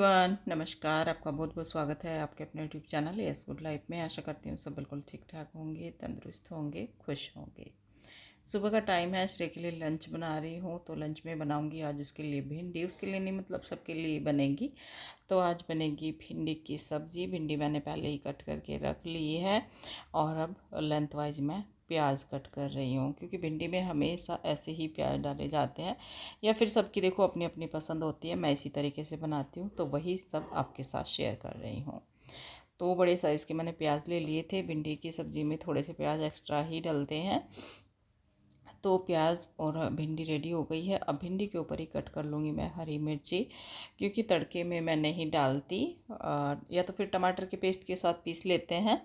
Everyone, नमस्कार। आपका बहुत बहुत स्वागत है आपके अपने YouTube channel yes good life में। आशा करती हूँ सब बिल्कुल ठीक ठाक होंगे, तंदुरुस्त होंगे, खुश होंगे। सुबह का टाइम है, श्रेय के लिए लंच बना रही हूँ। तो लंच में बनाऊँगी आज उसके लिए भिंडी। उसके लिए नहीं, मतलब सबके लिए बनेगी। तो आज बनेगी भिंडी की सब्ज़ी। भिंडी मैंने पहले ही कट करके रख ली है और अब लेंथ वाइज मैं प्याज कट कर रही हूँ, क्योंकि भिंडी में हमेशा ऐसे ही प्याज डाले जाते हैं, या फिर सबकी देखो अपनी अपनी पसंद होती है। मैं इसी तरीके से बनाती हूँ, तो वही सब आपके साथ शेयर कर रही हूँ। तो बड़े साइज़ के मैंने प्याज ले लिए थे। भिंडी की सब्ज़ी में थोड़े से प्याज एक्स्ट्रा ही डलते हैं। तो प्याज और भिंडी रेडी हो गई है। अब भिंडी के ऊपर ही कट कर लूँगी मैं हरी मिर्ची, क्योंकि तड़के में मैं नहीं डालती। या तो फिर टमाटर के पेस्ट के साथ पीस लेते हैं,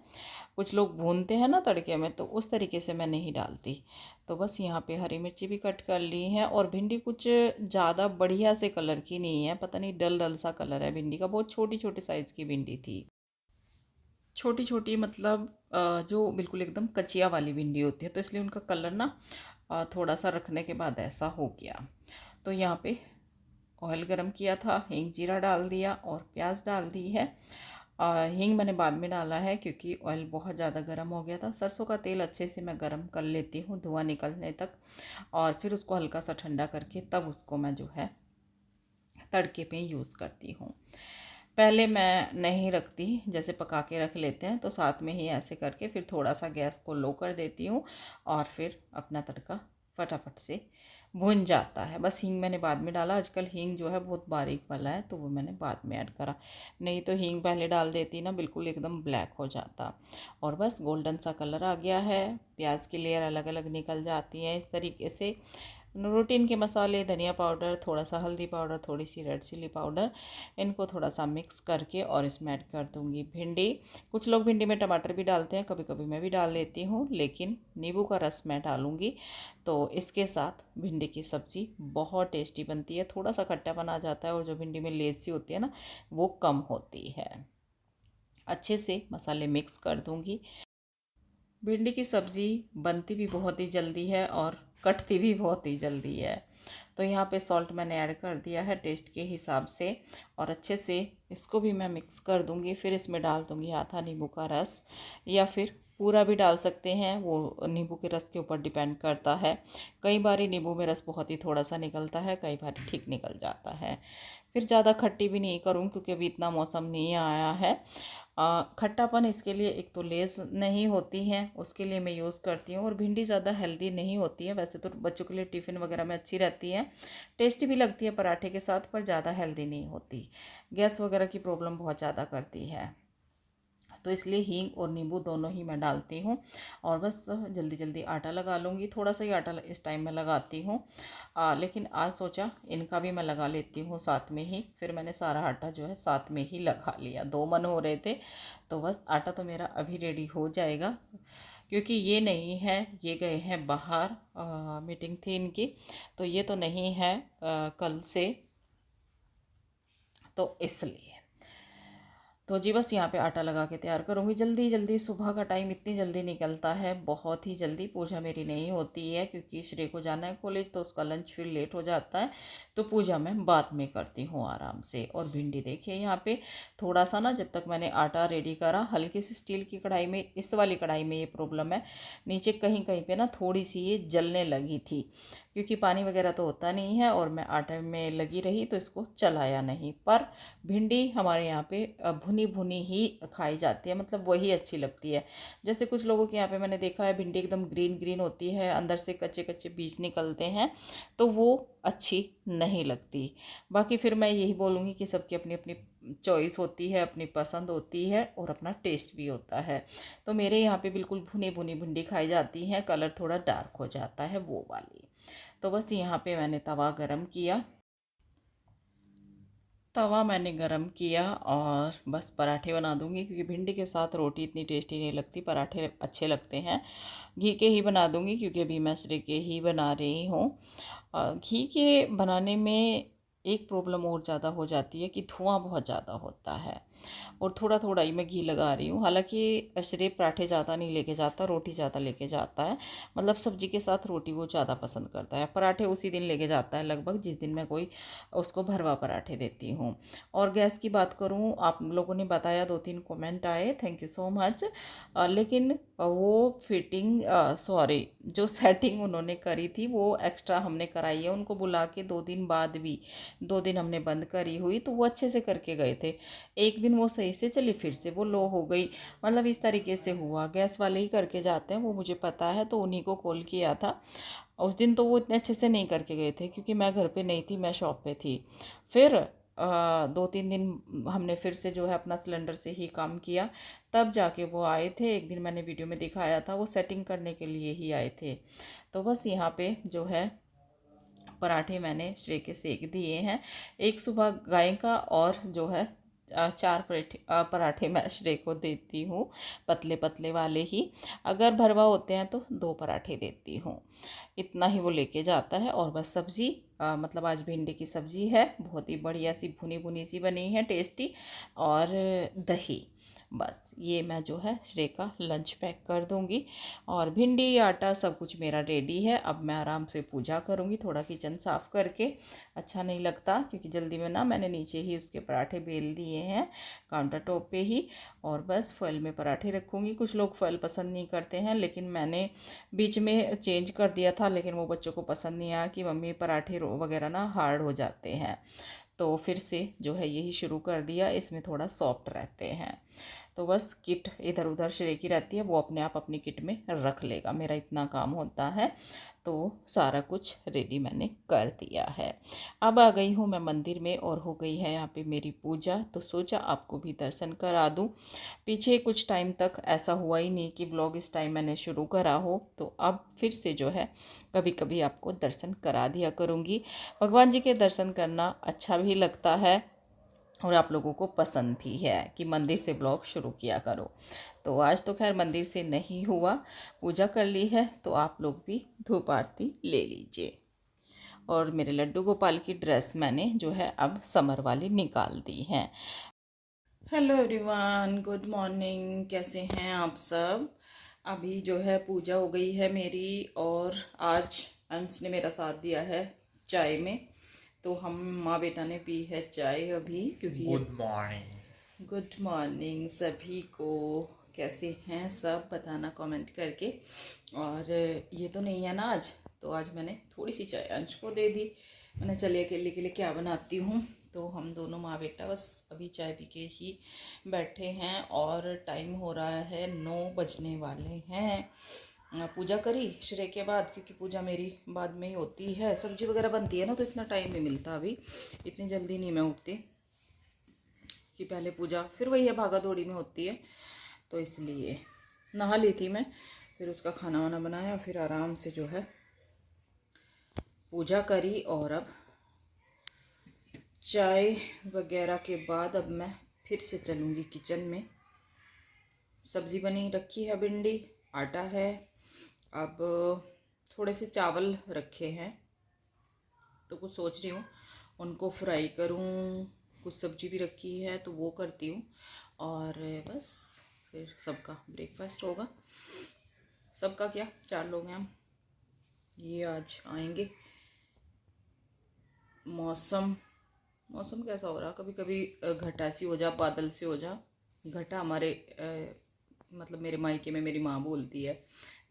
कुछ लोग भूनते हैं ना तड़के में, तो उस तरीके से मैं नहीं डालती। तो बस यहाँ पे हरी मिर्ची भी कट कर ली है। और भिंडी कुछ ज़्यादा बढ़िया से कलर की नहीं है, पता नहीं डल डल सा कलर है भिंडी का। बहुत छोटी छोटी साइज़ की भिंडी थी, छोटी छोटी, मतलब जो बिल्कुल एकदम कचिया वाली भिंडी होती है, तो इसलिए उनका कलर ना थोड़ा सा रखने के बाद ऐसा हो गया। तो यहाँ पे ऑयल गरम किया था, हींग जीरा डाल दिया और प्याज डाल दी है। हींग मैंने बाद में डाला है क्योंकि ऑयल बहुत ज़्यादा गर्म हो गया था। सरसों का तेल अच्छे से मैं गरम कर लेती हूँ धुआं निकलने तक, और फिर उसको हल्का सा ठंडा करके तब उसको मैं जो है तड़के पे यूज़ करती हूँ। पहले मैं नहीं रखती, जैसे पका के रख लेते हैं तो साथ में ही ऐसे करके फिर थोड़ा सा गैस को लो कर देती हूँ, और फिर अपना तड़का फटाफट से भुन जाता है। बस हींग मैंने बाद में डाला। आजकल हींग जो है बहुत बारीक वाला है, तो वो मैंने बाद में ऐड करा। नहीं तो हींग पहले डाल देती ना, बिल्कुल एकदम ब्लैक हो जाता। और बस गोल्डन सा कलर आ गया है, प्याज की लेयर अलग अलग निकल जाती है इस तरीके से। रूटीन के मसाले, धनिया पाउडर, थोड़ा सा हल्दी पाउडर, थोड़ी सी रेड चिली पाउडर, इनको थोड़ा सा मिक्स करके और इसमें ऐड कर दूंगी भिंडी। कुछ लोग भिंडी में टमाटर भी डालते हैं, कभी कभी मैं भी डाल लेती हूँ, लेकिन नींबू का रस मैं डालूंगी। तो इसके साथ भिंडी की सब्ज़ी बहुत टेस्टी बनती है। थोड़ा सा खट्टापन आ जाता है, और जो भिंडी में लेसी होती है ना, वो कम होती है। अच्छे से मसाले मिक्स कर दूंगी। भिंडी की सब्ज़ी बनती भी बहुत ही जल्दी है और कटती भी बहुत ही जल्दी है। तो यहाँ पे सॉल्ट मैंने ऐड कर दिया है टेस्ट के हिसाब से, और अच्छे से इसको भी मैं मिक्स कर दूँगी। फिर इसमें डाल दूँगी आधा नींबू का रस, या फिर पूरा भी डाल सकते हैं, वो नींबू के रस के ऊपर डिपेंड करता है। कई बार नींबू में रस बहुत ही थोड़ा सा निकलता है, कई बार ठीक निकल जाता है। फिर ज़्यादा खट्टी भी नहीं करूँ, क्योंकि अभी इतना मौसम नहीं आया है। खट्टापन इसके लिए एक तो लेस नहीं होती हैं, उसके लिए मैं यूज़ करती हूँ। और भिंडी ज़्यादा हेल्दी नहीं होती है, वैसे तो बच्चों के लिए टिफ़िन वगैरह में अच्छी रहती है, टेस्टी भी लगती है पराठे के साथ, पर ज़्यादा हेल्दी नहीं होती, गैस वगैरह की प्रॉब्लम बहुत ज़्यादा करती है। तो इसलिए हींग और नींबू दोनों ही मैं डालती हूँ। और बस जल्दी जल्दी आटा लगा लूँगी। थोड़ा सा ही आटा इस टाइम में लगाती हूँ, लेकिन आज सोचा इनका भी मैं लगा लेती हूँ साथ में ही। फिर मैंने सारा आटा जो है साथ में ही लगा लिया, दो मन हो रहे थे। तो बस आटा तो मेरा अभी रेडी हो जाएगा, क्योंकि ये नहीं है, ये गए हैं बाहर, मीटिंग थी इनकी, तो ये तो नहीं है कल से, तो इसलिए तो जी बस यहाँ पे आटा लगा के तैयार करूँगी जल्दी जल्दी। सुबह का टाइम इतनी जल्दी निकलता है, बहुत ही जल्दी। पूजा मेरी नहीं होती है क्योंकि श्रेय को जाना है कॉलेज, तो उसका लंच फिर लेट हो जाता है, तो पूजा मैं बाद में करती हूँ आराम से। और भिंडी देखिए यहाँ पे थोड़ा सा ना, जब तक मैंने आटा रेडी करा, हल्की सी स्टील की कढ़ाई में, इस वाली कढ़ाई में ये प्रॉब्लम है, नीचे कहीं कहीं पर ना थोड़ी सी ये जलने लगी थी, क्योंकि पानी वगैरह तो होता नहीं है, और मैं आटे में लगी रही तो इसको चलाया नहीं। पर भिंडी हमारे यहाँ पे भुनी भुनी ही खाई जाती है, मतलब वही अच्छी लगती है। जैसे कुछ लोगों के यहाँ पे मैंने देखा है भिंडी एकदम ग्रीन ग्रीन होती है, अंदर से कच्चे कच्चे बीज निकलते हैं, तो वो अच्छी नहीं लगती। बाकी फिर मैं यही बोलूँगी कि सबकी अपनी अपनी चॉइस होती है, अपनी पसंद होती है, और अपना टेस्ट भी होता है। तो मेरे यहाँ पे बिल्कुल भुनी भुनी भिंडी खाई जाती है, कलर थोड़ा डार्क हो जाता है वो वाली। तो बस यहाँ पे मैंने तवा गरम किया, और बस पराठे बना दूंगी, क्योंकि भिंडी के साथ रोटी इतनी टेस्टी नहीं लगती, पराठे अच्छे लगते हैं। घी के ही बना दूंगी, क्योंकि अभी मैं श्री के ही बना रही हूँ। घी के बनाने में एक प्रॉब्लम और ज़्यादा हो जाती है कि धुआं बहुत ज़्यादा होता है। और थोड़ा थोड़ा ही मैं घी लगा रही हूँ। हालांकि श्रेय पराठे ज़्यादा नहीं लेके जाता, रोटी ज़्यादा लेके जाता है। मतलब सब्जी के साथ रोटी वो ज़्यादा पसंद करता है। पराठे उसी दिन लेके जाता है लगभग जिस दिन मैं कोई उसको भरवा पराठे देती हूँ। और गैस की बात करूँ, आप लोगों ने बताया, 2-3 कमेंट आए, थैंक यू सो मच। लेकिन वो फिटिंग, सॉरी, जो सेटिंग उन्होंने करी थी वो एक्स्ट्रा हमने कराई है उनको बुला के। 2 दिन बाद भी 2 दिन हमने बंद करी हुई तो वो अच्छे से करके गए थे। एक दिन वो सही से चली, फिर से वो लो हो गई। मतलब इस तरीके से हुआ। गैस वाले ही करके जाते हैं, वो मुझे पता है, तो उन्हीं को कॉल किया था। उस दिन तो वो इतने अच्छे से नहीं करके गए थे क्योंकि मैं घर पे नहीं थी, मैं शॉप पे थी। फिर 2-3 दिन हमने फिर से जो है अपना सिलेंडर से ही काम किया। तब जाके वो आए थे। एक दिन मैंने वीडियो में दिखाया था, वो सेटिंग करने के लिए ही आए थे। तो बस यहाँ पे जो है पराठे मैंने श्रेय के सेक दिए हैं। एक सुबह गाय का, और जो है 4 पराठे मैं श्रेय को देती हूँ, पतले पतले वाले ही। अगर भरवा होते हैं तो 2 पराठे देती हूँ। इतना ही वो लेके जाता है। और बस सब्ज़ी, मतलब आज भिंडी की सब्ज़ी है, बहुत ही बढ़िया सी भुनी भुनी सी बनी है, टेस्टी। और दही। बस ये मैं जो है श्रेय का लंच पैक कर दूंगी। और भिंडी, आटा सब कुछ मेरा रेडी है। अब मैं आराम से पूजा करूंगी, थोड़ा किचन साफ़ करके। अच्छा नहीं लगता क्योंकि जल्दी में ना मैंने नीचे ही उसके पराठे बेल दिए हैं, काउंटर टॉप पे ही। और बस फल में पराठे रखूँगी। कुछ लोग फल पसंद नहीं करते हैं, लेकिन मैंने बीच में चेंज कर दिया था, लेकिन वो बच्चों को पसंद नहीं आया कि मम्मी पराठे वगैरह ना हार्ड हो जाते हैं। तो फिर से जो है यही शुरू कर दिया, इसमें थोड़ा सॉफ्ट रहते हैं। तो बस किट इधर उधर श्रेय की रहती है, वो अपने आप अपनी किट में रख लेगा, मेरा इतना काम होता है। तो सारा कुछ रेडी मैंने कर दिया है। अब आ गई हूँ मैं मंदिर में, और हो गई है यहाँ पे मेरी पूजा। तो सोचा आपको भी दर्शन करा दूँ। पीछे कुछ टाइम तक ऐसा हुआ ही नहीं कि ब्लॉग इस टाइम मैंने शुरू करा हो, तो अब फिर से जो है कभी कभी आपको दर्शन करा दिया करूँगी। भगवान जी के दर्शन करना अच्छा भी लगता है, और आप लोगों को पसंद भी है कि मंदिर से ब्लॉग शुरू किया करो। तो आज तो खैर मंदिर से नहीं हुआ, पूजा कर ली है, तो आप लोग भी धूप आरती ले लीजिए। और मेरे लड्डू गोपाल की ड्रेस मैंने जो है अब समर वाली निकाल दी है। Hello everyone, good morning. कैसे हैं आप सब? अभी जो है पूजा हो गई है मेरी, और आज अंश ने मेरा साथ दिया है चाय में। तो हम माँ बेटा ने पी है चाय अभी, क्योंकि गुड मॉर्निंग। गुड मॉर्निंग सभी को। कैसे हैं सब, बताना कमेंट करके। और ये तो नहीं है ना आज, तो आज मैंने थोड़ी सी चाय अंश को दे दी। मैंने चलिए अकेले के लिए क्या बनाती हूँ। तो हम दोनों माँ बेटा बस अभी चाय पी के ही बैठे हैं, और टाइम हो रहा है 9 बजने वाले हैं। पूजा करी श्रेय के बाद, क्योंकि पूजा मेरी बाद में ही होती है, सब्जी वगैरह बनती है ना, तो इतना टाइम नहीं मिलता अभी। इतनी जल्दी नहीं मैं उठती कि पहले पूजा, फिर वही है भागा दौड़ी में होती है। तो इसलिए नहा ली थी मैं, फिर उसका खाना वाना बनाया, फिर आराम से जो है पूजा करी। और अब चाय वगैरह के बाद अब मैं फिर से चलूँगी किचन में। सब्ज़ी बनी रखी है, भिंडी, आटा है। अब थोड़े से चावल रखे हैं, तो कुछ सोच रही हूँ उनको फ्राई करूँ। कुछ सब्जी भी रखी है तो वो करती हूँ, और बस फिर सबका ब्रेकफास्ट होगा। सबका क्या, 4 लोग हैं हम। ये आज आएंगे। मौसम कैसा हो रहा, कभी कभी घटा सी हो जा, बादल से हो जा। घटा हमारे मतलब मेरे मायके में मेरी माँ बोलती है,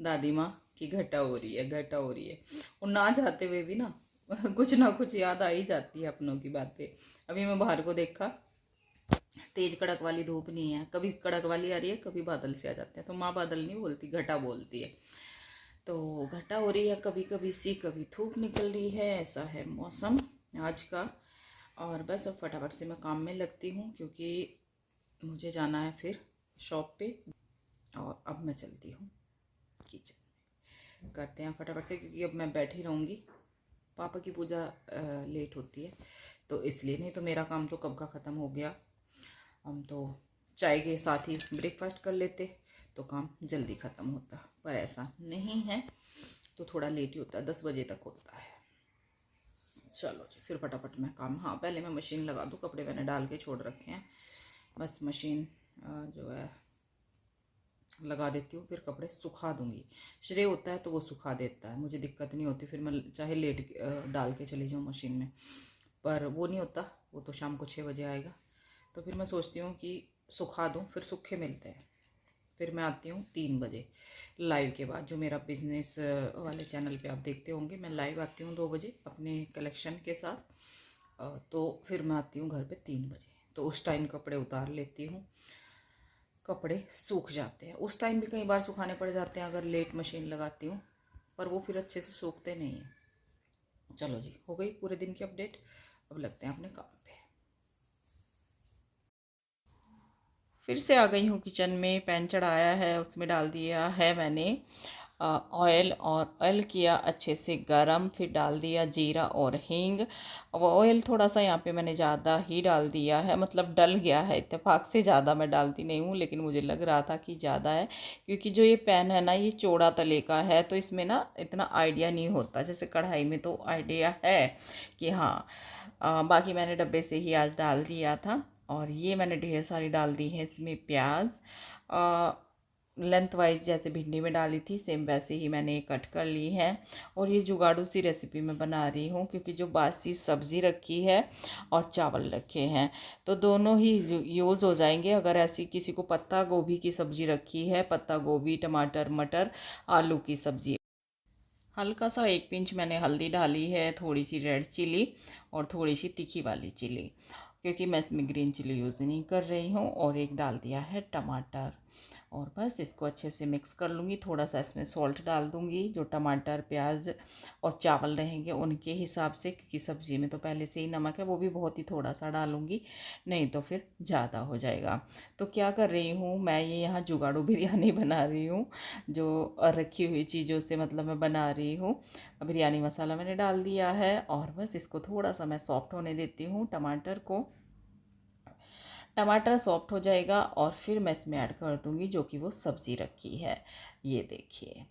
दादी माँ, कि घटा हो रही है, घटा हो रही है। और ना चाहते हुए भी ना कुछ ना कुछ याद आ ही जाती है अपनों की बातें। अभी मैं बाहर को देखा, तेज कड़क वाली धूप नहीं है, कभी कड़क वाली आ रही है, कभी बादल से आ जाते हैं। तो माँ बादल नहीं बोलती, घटा बोलती है। तो घटा हो रही है कभी कभी सी, कभी धूप निकल रही है, ऐसा है मौसम आज का। और बस अब फटाफट से मैं काम में लगती हूँ, क्योंकि मुझे जाना है फिर शॉप पे। और अब मैं चलती हूँ किचन। करते हैं फटाफट से, क्योंकि अब मैं बैठी रहूँगी। पापा की पूजा लेट होती है, तो इसलिए, नहीं तो मेरा काम तो कब का ख़त्म हो गया। हम तो चाय के साथ ही ब्रेकफास्ट कर लेते तो काम जल्दी ख़त्म होता, पर ऐसा नहीं है, तो थोड़ा लेट ही होता है, 10 बजे तक होता है। चलो जी फिर फटाफट मैं काम, हाँ पहले मैं मशीन लगा दूँ, कपड़े मैंने डाल के छोड़ रखे हैं, बस मशीन जो है लगा देती हूँ, फिर कपड़े सुखा दूँगी। श्रेय होता है तो वो सुखा देता है, मुझे दिक्कत नहीं होती, फिर मैं चाहे लेट डाल के चली जाऊँ मशीन में, पर वो नहीं होता, वो तो शाम को 6 बजे आएगा। तो फिर मैं सोचती हूँ कि सुखा दूँ, फिर सूखे मिलते हैं। फिर मैं आती हूँ 3 बजे लाइव के बाद, जो मेरा बिजनेस वाले चैनल पे आप देखते होंगे, मैं लाइव आती हूँ 2 बजे अपने कलेक्शन के साथ। तो फिर मैं आती हूँ घर पे 3 बजे, तो उस टाइम कपड़े उतार लेती हूँ, कपड़े सूख जाते हैं। उस टाइम भी कई बार सुखाने पड़ जाते हैं अगर लेट मशीन लगाती हूँ, पर वो फिर अच्छे से सूखते नहीं हैं। चलो जी हो गई पूरे दिन की अपडेट, अब लगते हैं अपने काम पे। फिर से आ गई हूँ किचन में, पैन चढ़ाया है, उसमें डाल दिया है मैंने ऑयल, और ऑयल किया अच्छे से गरम, फिर डाल दिया जीरा और हींग। वो ऑयल थोड़ा सा यहाँ पे मैंने ज़्यादा ही डाल दिया है, मतलब डल गया है, इत्तेफाक से ज़्यादा मैं डालती नहीं हूँ, लेकिन मुझे लग रहा था कि ज़्यादा है, क्योंकि जो ये पैन है ना ये चौड़ा तले का है, तो इसमें ना इतना आइडिया नहीं होता, जैसे कढ़ाई में तो आइडिया है कि हाँ। बाकी मैंने डब्बे से ही आज डाल दिया था, और ये मैंने ढेर सारी डाल दी है इसमें प्याज, लेंथ वाइज जैसे भिंडी में डाली थी सेम वैसे ही मैंने कट कर ली है। और ये जुगाड़ू सी रेसिपी मैं बना रही हूँ, क्योंकि जो बासी सब्ज़ी रखी है और चावल रखे हैं तो दोनों ही यूज़ हो जाएंगे। अगर ऐसी किसी को पत्ता गोभी की सब्ज़ी रखी है, पत्ता गोभी, टमाटर, मटर, आलू की सब्ज़ी, हल्का सा 1 पिंच मैंने हल्दी डाली है, थोड़ी सी रेड चिली और थोड़ी सी तीखी वाली चिली, क्योंकि मैं इसमें ग्रीन चिली यूज़ नहीं कर रही हूँ, और एक डाल दिया है टमाटर। और बस इसको अच्छे से मिक्स कर लूँगी, थोड़ा सा इसमें सॉल्ट डाल दूँगी, जो टमाटर, प्याज और चावल रहेंगे उनके हिसाब से, क्योंकि सब्ज़ी में तो पहले से ही नमक है, वो भी बहुत ही थोड़ा सा डालूँगी, नहीं तो फिर ज़्यादा हो जाएगा। तो क्या कर रही हूँ मैं, ये यहाँ जुगाड़ू बिरयानी बना रही हूँ, जो रखी हुई चीज़ों से मतलब मैं बना रही हूँ। बिरयानी मसाला मैंने डाल दिया है, और बस इसको थोड़ा सा मैं सॉफ्ट होने देती हूँ टमाटर को। टमाटर सॉफ्ट हो जाएगा और फिर मैं इसमें ऐड कर दूंगी जो कि वो सब्ज़ी रखी है, ये देखिए।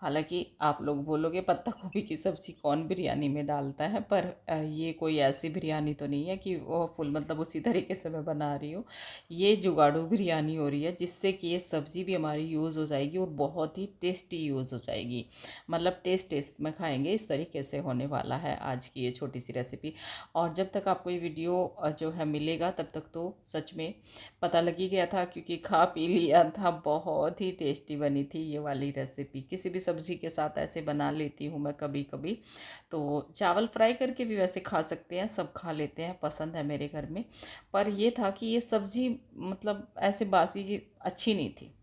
हालांकि आप लोग बोलोगे पत्ता गोभी की सब्ज़ी कौन बिरयानी में डालता है, पर ये कोई ऐसी बिरयानी तो नहीं है कि वो फुल मतलब उसी तरीके से मैं बना रही हूँ। ये जुगाड़ू बिरयानी हो रही है, जिससे कि ये सब्ज़ी भी हमारी यूज़ हो जाएगी और बहुत ही टेस्टी यूज़ हो जाएगी, मतलब टेस्ट में खाएंगे, इस तरीके से होने वाला है आज की ये छोटी सी रेसिपी। और जब तक आपको ये वीडियो जो है मिलेगा तब तक तो सच में पता लग ही गया था, क्योंकि खा पी लिया था। बहुत ही टेस्टी बनी थी ये वाली रेसिपी, किसी भी सब्ज़ी के साथ ऐसे बना लेती हूँ मैं कभी कभी। तो चावल फ्राई करके भी वैसे खा सकते हैं, सब खा लेते हैं, पसंद है मेरे घर में। पर ये था कि ये सब्ज़ी मतलब ऐसे बासी की अच्छी नहीं थी।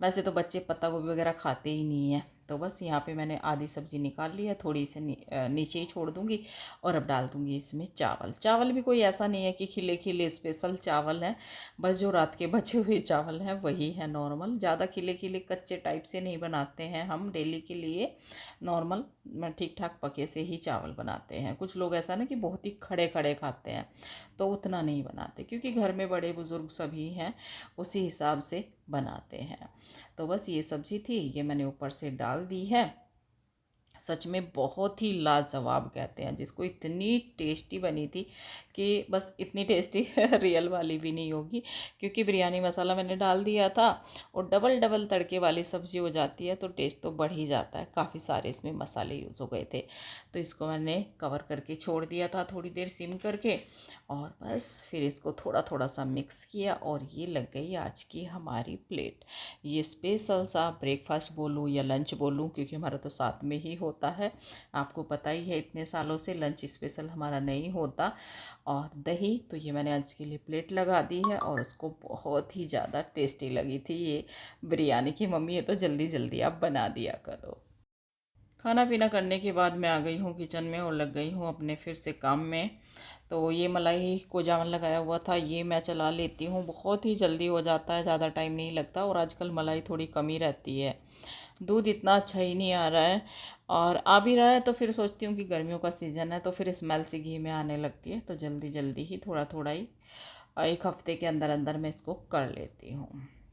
वैसे तो बच्चे पत्ता गोभी वगैरह खाते ही नहीं है। तो बस यहाँ पे मैंने आधी सब्ज़ी निकाल ली है, थोड़ी से नीचे ही छोड़ दूँगी, और अब डाल दूँगी इसमें चावल। चावल भी कोई ऐसा नहीं है कि खिले खिले स्पेशल चावल हैं, बस जो रात के बचे हुए चावल हैं वही है नॉर्मल। ज़्यादा खिले खिले कच्चे टाइप से नहीं बनाते हैं हम डेली के लिए, नॉर्मल ठीक ठाक पके से ही चावल बनाते हैं। कुछ लोग ऐसा ना कि बहुत ही खड़े खड़े खाते हैं, तो उतना नहीं बनाते, क्योंकि घर में बड़े बुज़ुर्ग सभी हैं, उसी हिसाब से बनाते हैं। तो बस ये सब्ज़ी थी, ये मैंने ऊपर से डाल दी है। सच में बहुत ही लाजवाब कहते हैं जिसको, इतनी टेस्टी बनी थी कि बस इतनी टेस्टी रियल वाली भी नहीं होगी, क्योंकि बिरयानी मसाला मैंने डाल दिया था, और डबल डबल तड़के वाली सब्ज़ी हो जाती है तो टेस्ट तो बढ़ ही जाता है। काफ़ी सारे इसमें मसाले यूज़ हो गए थे, तो इसको मैंने कवर करके छोड़ दिया था थोड़ी देर सिम करके, और बस फिर इसको थोड़ा थोड़ा सा मिक्स किया, और ये लग गई आज की हमारी प्लेट। ये स्पेशल सा ब्रेकफास्ट बोलूँ या लंच बोलूँ, क्योंकि हमारा तो साथ में ही होता है, आपको पता ही है इतने सालों से लंच स्पेशल हमारा नहीं होता। और दही तो ये मैंने आज के लिए प्लेट लगा दी है, और उसको बहुत ही ज़्यादा टेस्टी लगी थी ये बिरयानी की। मम्मी ये तो जल्दी जल्दी आप बना दिया करो। खाना पीना करने के बाद मैं आ गई हूँ किचन में और लग गई हूँ अपने फिर से काम में। तो ये मलाई को जावन लगाया हुआ था, ये मैं चला लेती हूँ, बहुत ही जल्दी हो जाता है, ज़्यादा टाइम नहीं लगता, और आजकल मलाई थोड़ी कम ही रहती है। दूध इतना अच्छा ही नहीं आ रहा है, और आ भी रहा है तो फिर सोचती हूँ कि गर्मियों का सीज़न है तो फिर स्मेल सी घी में आने लगती है, तो जल्दी जल्दी ही थोड़ा थोड़ा ही 1 हफ्ते के अंदर अंदर मैं इसको कर लेती हूँ।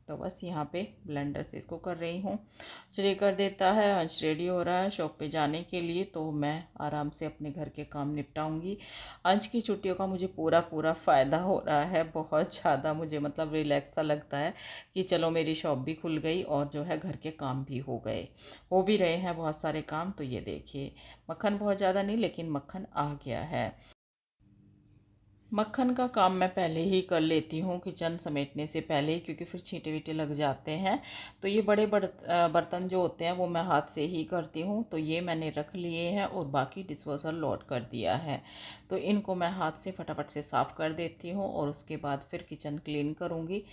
तो बस यहाँ पे ब्लेंडर से इसको कर रही हूँ। श्री कर देता है, अंश रेडी हो रहा है शॉप पे जाने के लिए, तो मैं आराम से अपने घर के काम निपटाऊंगी। अंश की छुट्टियों का मुझे पूरा पूरा फ़ायदा हो रहा है, बहुत ज़्यादा मुझे मतलब रिलैक्स सा लगता है कि चलो मेरी शॉप भी खुल गई और जो है घर के काम भी हो भी रहे हैं बहुत सारे काम। तो ये देखिए, मक्खन बहुत ज़्यादा नहीं लेकिन मक्खन आ गया है। मक्खन का काम मैं पहले ही कर लेती हूँ किचन समेटने से पहले ही, क्योंकि फिर छींटे वीटे लग जाते हैं। तो ये बड़े बर्तन जो होते हैं वो मैं हाथ से ही करती हूँ। तो ये मैंने रख लिए हैं और बाकी डिशवॉशर लोड कर दिया है। तो इनको मैं हाथ से फटाफट से साफ़ कर देती हूँ और उसके बाद फिर किचन क्लीन करूँगी।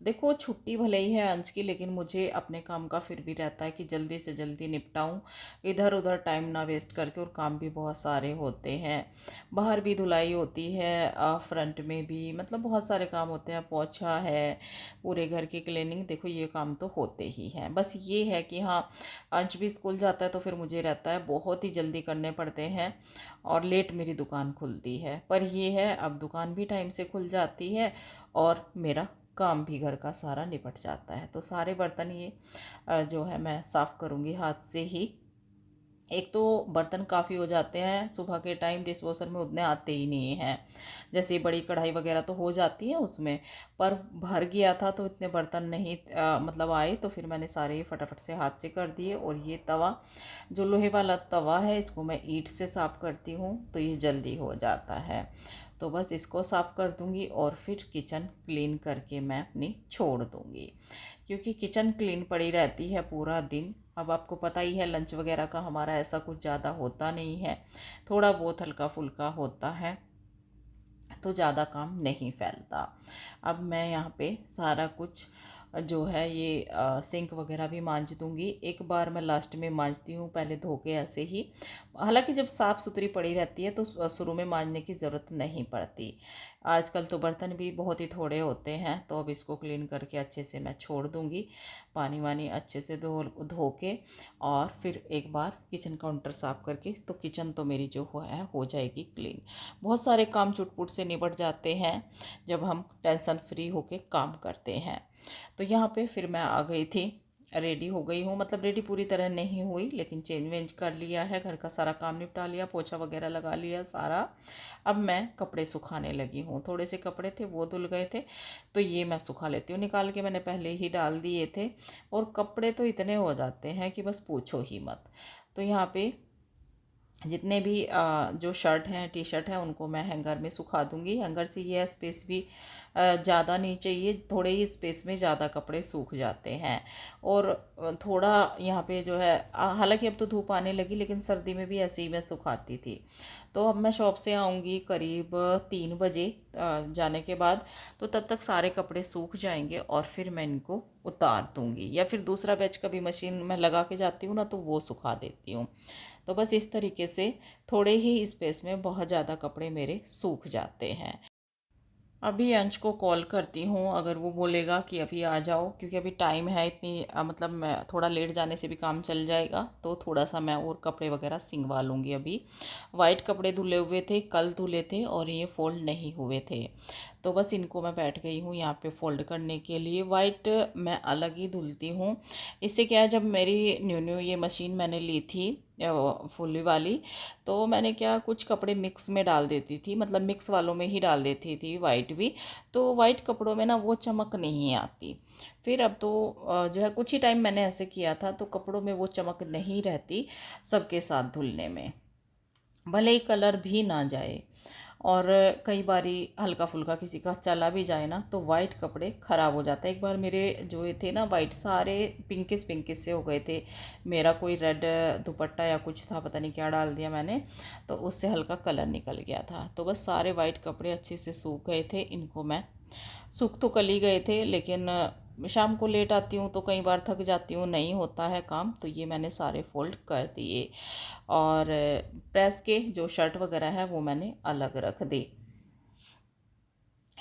देखो छुट्टी भले ही है अंश की, लेकिन मुझे अपने काम का फिर भी रहता है कि जल्दी से जल्दी निपटाऊँ, इधर उधर टाइम ना वेस्ट करके। और काम भी बहुत सारे होते हैं, बाहर भी धुलाई होती है, फ्रंट में भी, मतलब बहुत सारे काम होते हैं, पोछा है, पूरे घर की क्लीनिंग। देखो ये काम तो होते ही हैं। बस ये है कि हाँ, अंश भी स्कूल जाता है तो फिर मुझे रहता है बहुत ही जल्दी करने पड़ते हैं और लेट मेरी दुकान खुलती है। पर ये है अब दुकान भी टाइम से खुल जाती है और मेरा काम भी घर का सारा निपट जाता है। तो सारे बर्तन ये जो है मैं साफ़ करूँगी हाथ से ही। एक तो बर्तन काफ़ी हो जाते हैं सुबह के टाइम, डिशवॉशर में उतने आते ही नहीं हैं। जैसे बड़ी कढ़ाई वगैरह तो हो जाती है उसमें, पर भर गया था तो इतने बर्तन नहीं मतलब आए, तो फिर मैंने सारे ही फटाफट से हाथ से कर दिए। और ये तवा जो लोहे वाला तवा है, इसको मैं ईंट से साफ़ करती हूँ तो ये जल्दी हो जाता है। तो बस इसको साफ़ कर दूँगी और फिर किचन क्लीन करके मैं अपनी छोड़ दूँगी, क्योंकि किचन क्लीन पड़ी रहती है पूरा दिन। अब आपको पता ही है लंच वगैरह का हमारा ऐसा कुछ ज़्यादा होता नहीं है, थोड़ा बहुत हल्का फुल्का होता है, तो ज़्यादा काम नहीं फैलता। अब मैं यहाँ पे सारा कुछ जो है ये सिंक वगैरह भी मांज दूँगी। एक बार मैं लास्ट में मांजती हूँ, पहले धो के ऐसे ही। हालांकि जब साफ़ सुथरी पड़ी रहती है तो शुरू में मांजने की ज़रूरत नहीं पड़ती। आजकल तो बर्तन भी बहुत ही थोड़े होते हैं, तो अब इसको क्लीन करके अच्छे से मैं छोड़ दूँगी, पानी वानी अच्छे से धो धो के। और फिर एक बार किचन काउंटर साफ़ करके तो किचन तो मेरी जो है हो जाएगी क्लीन। बहुत सारे काम चुटपुट से निपट जाते हैं जब हम टेंशन फ्री होके काम करते हैं। तो यहाँ पे फिर मैं आ गई थी, रेडी हो गई हूँ, मतलब रेडी पूरी तरह नहीं हुई लेकिन चेंज वेंज कर लिया है, घर का सारा काम निपटा लिया, पोछा वगैरह लगा लिया सारा। अब मैं कपड़े सुखाने लगी हूँ। थोड़े से कपड़े थे वो धुल गए थे, तो ये मैं सुखा लेती हूँ। निकाल के मैंने पहले ही डाल दिए थे और कपड़े तो इतने हो जाते हैं कि बस पूछो ही मत। तो यहाँ पे जितने भी जो शर्ट हैं टी शर्ट हैं उनको मैं हैंगर में सुखा दूंगी। हैंगर से ये स्पेस भी ज़्यादा नहीं चाहिए, थोड़े ही स्पेस में ज़्यादा कपड़े सूख जाते हैं। और थोड़ा यहाँ पे जो है हालांकि अब तो धूप आने लगी, लेकिन सर्दी में भी ऐसे ही मैं सुखाती थी। तो अब मैं शॉप से आऊँगी करीब 3 बजे जाने के बाद, तो तब तक सारे कपड़े सूख जाएंगे और फिर मैं इनको उतार दूँगी, या फिर दूसरा बैच कभी मशीन में लगा के जाती हूँ ना तो वो सुखा देती हूँ। तो बस इस तरीके से थोड़े ही स्पेस में बहुत ज़्यादा कपड़े मेरे सूख जाते हैं। अभी अंश को कॉल करती हूँ, अगर वो बोलेगा कि अभी आ जाओ, क्योंकि अभी टाइम है इतनी मतलब मैं थोड़ा लेट जाने से भी काम चल जाएगा, तो थोड़ा सा मैं और कपड़े वगैरह सिंगवा लूँगी। अभी वाइट कपड़े धुले हुए थे, कल धुले थे और ये फ़ोल्ड नहीं हुए थे, तो बस इनको मैं बैठ गई हूँ यहाँ पे फ़ोल्ड करने के लिए। वाइट मैं अलग ही धुलती हूँ। इससे क्या है, जब मेरी न्यू न्यू ये मशीन मैंने ली थी फुल्ली वाली, तो मैंने क्या कुछ कपड़े मिक्स में डाल देती थी, मतलब मिक्स वालों में ही डाल देती थी वाइट भी, तो वाइट कपड़ों में ना वो चमक नहीं आती। फिर अब तो जो है कुछ ही टाइम मैंने ऐसे किया था तो कपड़ों में वो चमक नहीं रहती सबके साथ धुलने में, भले ही कलर भी ना जाए। और कई बारी हल्का फुल्का किसी का चला भी जाए ना तो वाइट कपड़े ख़राब हो जाते हैं। एक बार मेरे जो ये थे ना वाइट सारे पिंकिस पिंकिस से हो गए थे, मेरा कोई रेड दुपट्टा या कुछ था, पता नहीं क्या डाल दिया मैंने, तो उससे हल्का कलर निकल गया था। तो बस सारे वाइट कपड़े अच्छे से सूख गए थे। इनको मैं सूख तो कल ही गए थे, लेकिन शाम को लेट आती हूँ तो कई बार थक जाती हूँ, नहीं होता है काम, तो ये मैंने सारे फोल्ड कर दिए। और प्रेस के जो शर्ट वगैरह है वो मैंने अलग रख दी।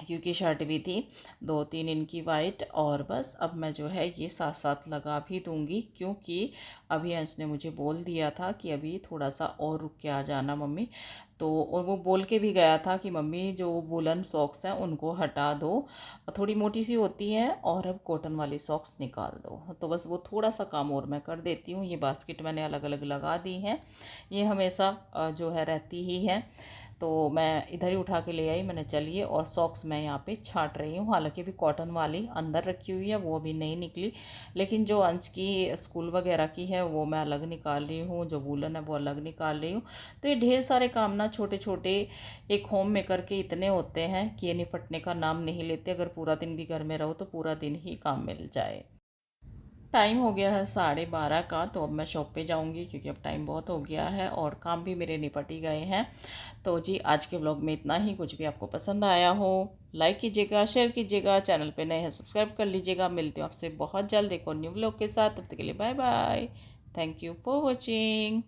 क्योंकि शर्ट भी थी 2-3 इनकी वाइट, और बस अब मैं जो है ये साथ साथ लगा भी दूंगी, क्योंकि अभी अंश ने मुझे बोल दिया था कि अभी थोड़ा सा और रुक के आ जाना मम्मी। तो और वो बोल के भी गया था कि मम्मी जो वुलन सॉक्स हैं उनको हटा दो, थोड़ी मोटी सी होती हैं, और अब कॉटन वाली सॉक्स निकाल दो। तो बस वो थोड़ा सा काम और मैं कर देती हूँ। ये बास्केट मैंने अलग अलग लगा दी हैं, ये हमेशा जो है रहती ही है। तो मैं इधर ही उठा के ले आई मैंने, चलिए। और सॉक्स मैं यहाँ पे छांट रही हूँ, हालांकि अभी कॉटन वाली अंदर रखी हुई है, वो अभी नहीं निकली, लेकिन जो अंश की स्कूल वगैरह की है वो मैं अलग निकाल रही हूँ, जो वूलन है वो अलग निकाल रही हूँ। तो ये ढेर सारे काम ना छोटे छोटे एक होम मेकर के इतने होते हैं कि ये निपटने का नाम नहीं लेते। अगर पूरा दिन भी घर में रहो तो पूरा दिन ही काम मिल जाए। टाइम हो गया है 12:30 का, तो अब मैं शॉप पे जाऊंगी, क्योंकि अब टाइम बहुत हो गया है और काम भी मेरे निपट ही गए हैं। तो जी आज के ब्लॉग में इतना ही। कुछ भी आपको पसंद आया हो लाइक कीजिएगा, शेयर कीजिएगा, चैनल पे नए हैं सब्सक्राइब कर लीजिएगा। मिलती हूँ आपसे बहुत जल्द एक और न्यू ब्लॉग के साथ, तब तक के लिए bye bye. Thank you for watching.